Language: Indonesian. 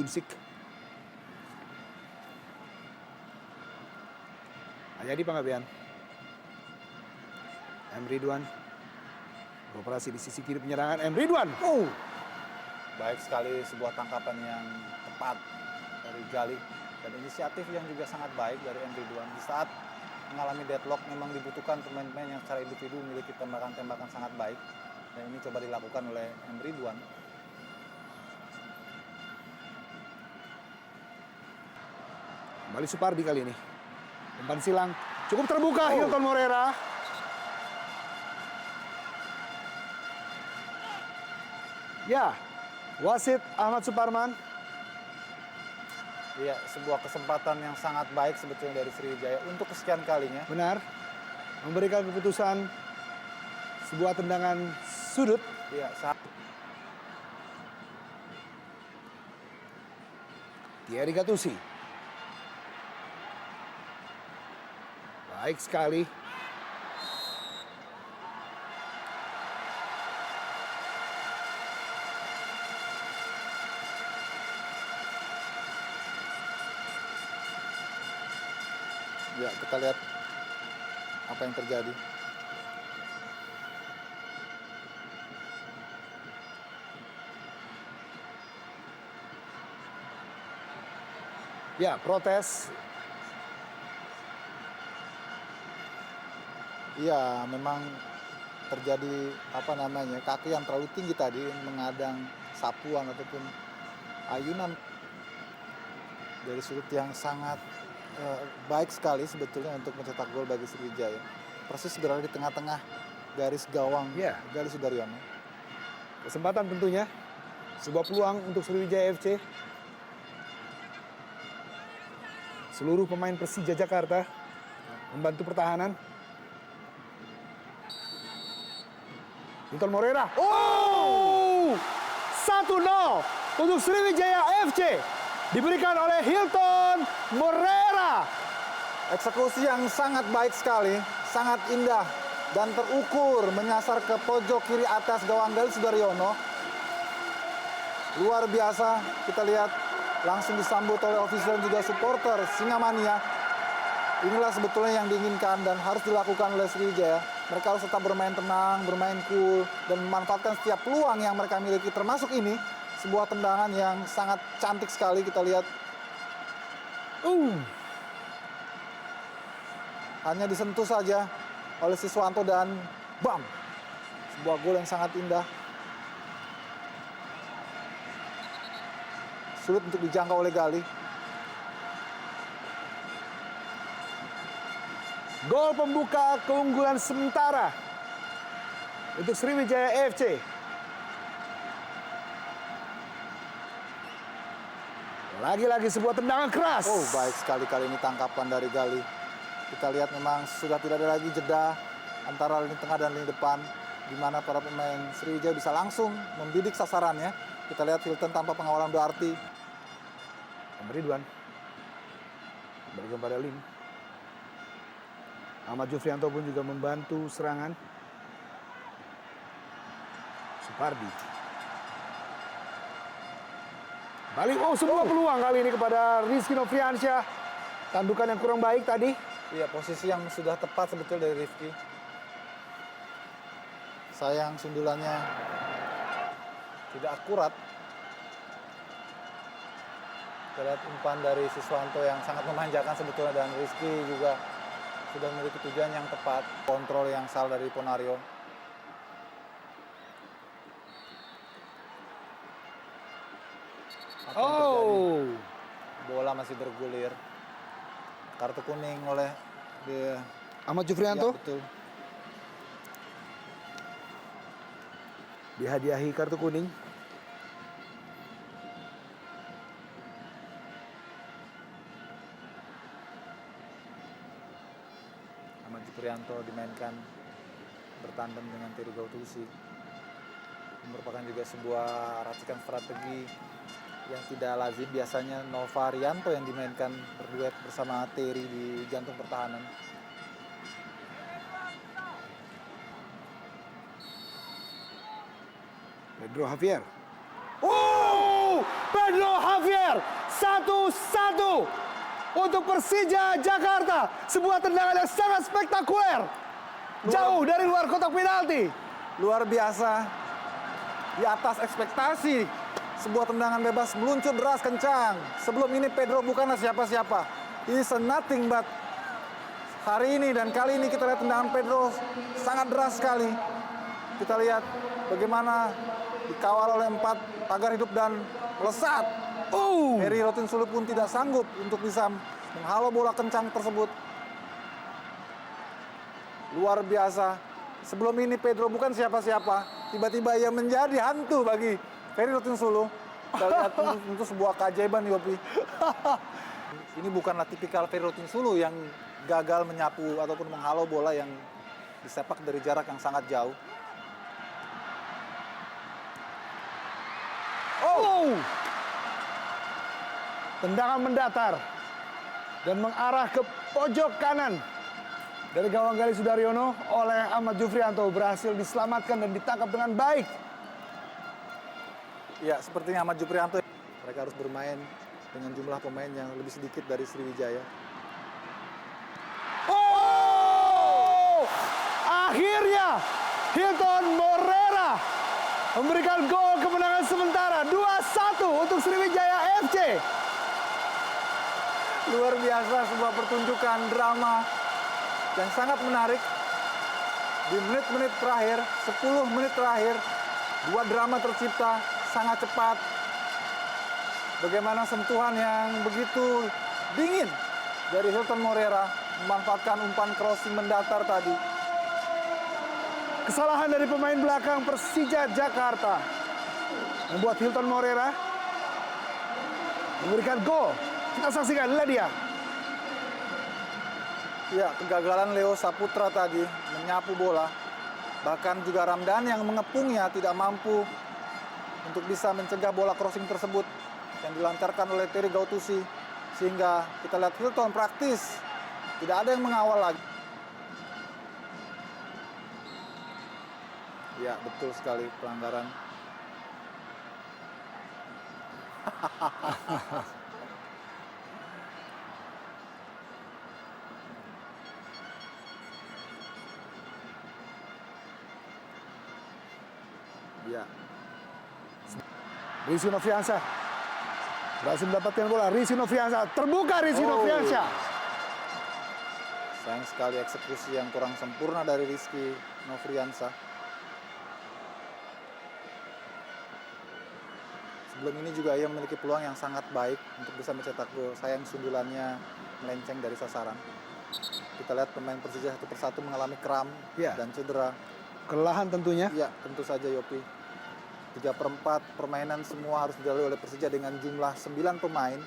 Junsik. Hayadi Panggabean. M. Ridwan. Beroperasi di sisi kiri penyerangan M. Ridwan. Baik sekali sebuah tangkapan yang tepat dari Gali. Dan inisiatif yang juga sangat baik dari M. Ridwan. Di saat mengalami deadlock memang dibutuhkan pemain-pemain yang secara individu memiliki tembakan-tembakan sangat baik. Dan ini coba dilakukan oleh M. Ridwan. Kembali Supardi kali ini. Umpan silang cukup terbuka. Hilton Morera. Ya, wasit Ahmad Suparman. Iya, sebuah kesempatan yang sangat baik sebetulnya dari Sriwijaya untuk kesekian kalinya. Benar. Memberikan keputusan sebuah tendangan sudut. Iya, Thierry Gattuso. Baik sekali. Ya, kita lihat apa yang terjadi. Ya, protes. Iya, memang terjadi kaki yang terlalu tinggi tadi mengadang sapuan ataupun ayunan dari sudut yang sangat baik sekali sebetulnya untuk mencetak gol bagi Sriwijaya. Persis berada di tengah-tengah garis gawang Gali Sudaryono. Kesempatan tentunya. Sebuah peluang untuk Sriwijaya FC. Seluruh pemain Persija Jakarta membantu pertahanan. Hilton Morera. 1-0 untuk Sriwijaya FC. Diberikan oleh Hilton Morera. Eksekusi yang sangat baik sekali, sangat indah dan terukur menyasar ke pojok kiri atas gawang Gali Sudaryono. Luar biasa, kita lihat langsung disambut oleh ofisial dan juga supporter Singamania. Inilah sebetulnya yang diinginkan dan harus dilakukan oleh Sriwijaya. Mereka harus tetap bermain tenang, bermain cool, dan memanfaatkan setiap peluang yang mereka miliki, termasuk ini. Sebuah tendangan yang sangat cantik sekali kita lihat. Hanya disentuh saja oleh Siswanto dan bam. Sebuah gol yang sangat indah. Sulit untuk dijangkau oleh Gali. Gol pembuka keunggulan sementara untuk Sriwijaya FC. Lagi-lagi sebuah tendangan keras. Baik sekali kali ini tangkapan dari Gali. Kita lihat memang sudah tidak ada lagi jeda antara lini tengah dan lini depan, di mana para pemain Sriwijaya bisa langsung membidik sasarannya. Kita lihat Hilton tanpa pengawalan berarti. Ridwan. Berikan pada Lim. Ahmad Jufrianto pun juga membantu serangan. Supardi. Balik, sebuah peluang kali ini kepada Rizky Nofriansyah. Tandukan yang kurang baik tadi. Iya, posisi yang sudah tepat sebetulnya dari Rizky. Sayang sundulannya tidak akurat. Kita lihat umpan dari Siswanto yang sangat memanjakan sebetulnya, dan Rizky juga sudah memiliki tujuan yang tepat. Kontrol yang salah dari Ponario. Bola masih bergulir. Kartu kuning oleh Ahmad Jufrianto. Ya, betul. Dihadiahi kartu kuning. Ahmad Jufrianto dimainkan bertandem dengan Thierry Gattuso. Merupakan juga sebuah racikan strategi yang tidak lazim. Biasanya Nova Rianto yang dimainkan berduet bersama Terry di jantung pertahanan. Pedro Javier. Pedro Javier Xavier. 1-1 untuk Persija Jakarta. Sebuah tendangan yang sangat spektakuler. Jauh dari luar kotak penalti. Luar biasa. Di atas ekspektasi. Sebuah tendangan bebas meluncur deras kencang. Sebelum ini Pedro bukanlah siapa-siapa. He is a nothing but. Hari ini dan kali ini kita lihat tendangan Pedro sangat deras sekali. Kita lihat bagaimana dikawal oleh 4 pagar hidup dan melesat. Heri Rotinsulu pun tidak sanggup untuk bisa menghalau bola kencang tersebut. Luar biasa. Sebelum ini Pedro bukan siapa-siapa. Tiba-tiba ia menjadi hantu bagi Heri Rotinsulu. Kita lihat itu sebuah keajaiban, Yopi. Ini bukanlah tipikal Heri Rotinsulu yang gagal menyapu ataupun menghalau bola yang disepak dari jarak yang sangat jauh. Tendangan mendatar dan mengarah ke pojok kanan dari gawang Galih Sudaryono oleh Ahmad Jufrianto, berhasil diselamatkan dan ditangkap dengan baik. Ya, sepertinya Ahmad Jufrianto, mereka harus bermain dengan jumlah pemain yang lebih sedikit dari Sriwijaya. Akhirnya Hilton Morera memberikan gol kemenangan sementara 2-1 untuk Sriwijaya FC. Luar biasa, sebuah pertunjukan drama yang sangat menarik. Di menit-menit terakhir, 10 menit terakhir, 2 drama tercipta sangat cepat. Bagaimana sentuhan yang begitu dingin dari Hilton Morera memanfaatkan umpan crossing mendatar tadi. Kesalahan dari pemain belakang Persija Jakarta membuat Hilton Morera memberikan gol. Kita saksikan, inilah dia. Ya, kegagalan Leo Saputra tadi menyapu bola. Bahkan juga Ramdan yang mengepungnya tidak mampu untuk bisa mencegah bola crossing tersebut yang dilancarkan oleh Terry Gautusi. Sehingga kita lihat Hilton praktis, tidak ada yang mengawal lagi. Ya, betul sekali pelanggaran. Ya. Rizky Noviansyah berhasil mendapatkan bola. Rizky Noviansyah terbuka. Rizky Noviansyah. Sayang sekali eksekusi yang kurang sempurna dari Rizky Noviansyah. Sebelum ini juga ia memiliki peluang yang sangat baik untuk bisa mencetak gol. Sayang sundulannya melenceng dari sasaran. Kita lihat pemain Persija satu persatu mengalami kram dan cedera. Kelelahan tentunya. Iya, tentu saja, Yopi. 3/4 permainan semua harus dilalui oleh Persija dengan jumlah 9 pemain.